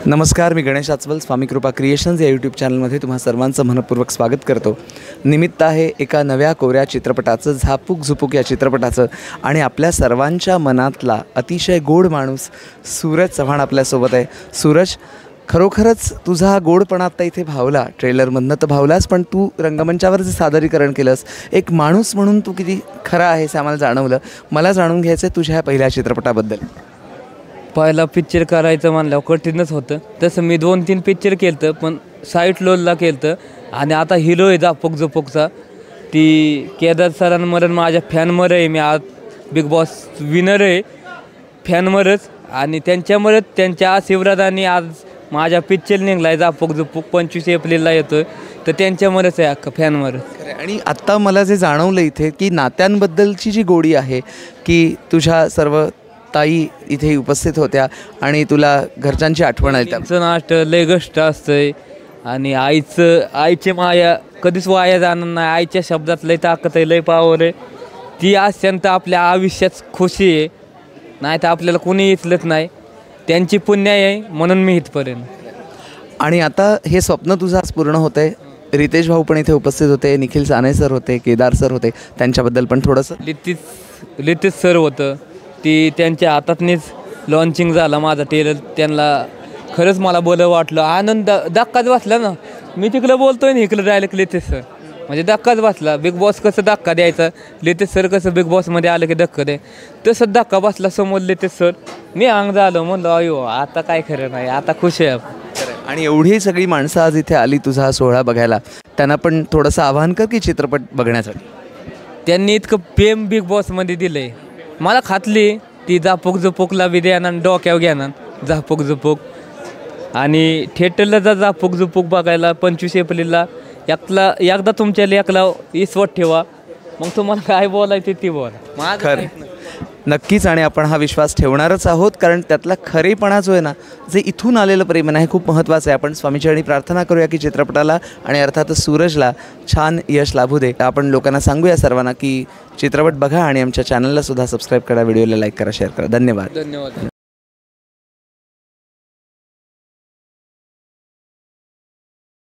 नमस्कार, मी गणेश आचवल, स्वामी कृपा क्रिएशन्स या यूट्यूब चॅनलमध्ये तुम्हा सर्वांचं मनपूर्वक स्वागत करतो. निमित्त आहे एका नव्या कोऱ्या चित्रपटाचं, झापूक झुपूक या चित्रपटाचं, आणि आपल्या सर्वांच्या मनातला अतिशय गोड माणूस सूरज चव्हाण आपल्यासोबत आहे. सूरज, खरोखरच तुझा हा गोडपणा आत्ता इथे भावला, ट्रेलरमधनं तर भावलास, पण तू रंगमंचावर जे सादरीकरण केलंस, एक माणूस म्हणून तू किती खरा आहेस हे आम्हाला जाणवलं. मला जाणून घ्यायचं आहे तुझ्या ह्या पहिल्या चित्रपटाबद्दल. पहिला पिक्चर करायचं म्हणल्यावर कठीणच होतं. तसं मी 2-3 पिक्चर केलं होतं, पण साईट लोलला केलं होतं. आणि आता हिरो आहे झापूक झुपूकचा, ती केदार सरांमरण माझ्या फॅनमर आहे. मी आज बिग बॉस विनर आहे फॅनमरच, आणि त्यांच्यामुळेच त्यांच्या आशीर्वादाने आज माझ्या पिक्चर निघला आहे झापूक झुपूक. 25 एप्रिलला येतो, तर त्यांच्यामुळेच आहे अख्खा फॅनमरच. आणि आत्ता मला जे जाणवलं इथे की नात्यांबद्दलची जी गोडी आहे, की तुझ्या सर्व ताई इथे उपस्थित होत्या आणि तुला घरच्यांची आठवण आली. त्यांचं नाश्तं लय गोष्ट असतंय, आणि आईची माया कधीच वाया जाणार नाही. आईच्या शब्दात लय ताकद आहे, लय पावर आहे. ती अत्यंत आपल्या आयुष्यात खुशी आहे, नाही तर आपल्याला कोणी इचलत नाही. त्यांची पुण्य आहे म्हणून मी इथपर्यंत. आणि आता हे स्वप्न तुझं आज पूर्ण होतं आहे. रितेश भाऊ पण इथे उपस्थित होते, निखिल साने सर होते, केदार सर होते, त्यांच्याबद्दल पण थोडंसं. लितीश सर होतं, ती त्यांच्या हातातनीच लॉन्चिंग झाला माझा टेलर. त्यांना खरंच मला बरं वाटलं, आनंद धक्काच बसला ना. मी तिकडं बोलतोय ना, इकडं डायरेक्ट लितेश सर, म्हणजे धक्काच बसला. बिग बॉस कसं धक्का द्यायचा, लितेश सर कसं बिग बॉसमध्ये आलं की धक्का द्याय, तसं धक्का बसला समोर लितेश सर. मी अंग झालो, म्हणलं अयो आता काय खरं नाही, आता खुश आहे. आणि एवढी सगळी माणसं आज इथे आली तुझा हा सोहळा बघायला, त्यांना पण थोडंसं आवाहन कर की चित्रपट बघण्यासाठी. त्यांनी इतकं प्रेम बिग बॉसमध्ये दिलं आहे, मला खातली ती झापूक झुपूकला बी द्याना, डोक्यावर घेणार झापूक झुपूक. आणि थिएटरला जा झापूक झुपूक बघायला 25 एप्रिलला. एकदा तुमच्या लेकला इसवत ठेवा, मग तुम्हाला काय बोलायचं ती बोला. खरं नक्कीच, आणि आपण हा विश्वास ठेवणारच आहोत, कारण त्यातला खरेपणा जो आहे ना, जे इथून आलेलं प्रेम आहे, हे खूप महत्त्वाचं आहे. आपण स्वामीचरणी प्रार्थना करूया की चित्रपटाला आणि अर्थातच सूरजला छान यश लाभू दे. आपण लोकांना सांगूया सर्वांना की चित्रपट बघा आणि आमच्या चॅनलला सुद्धा सबस्क्राईब करा, व्हिडिओला लाईक करा, शेअर करा. धन्यवाद.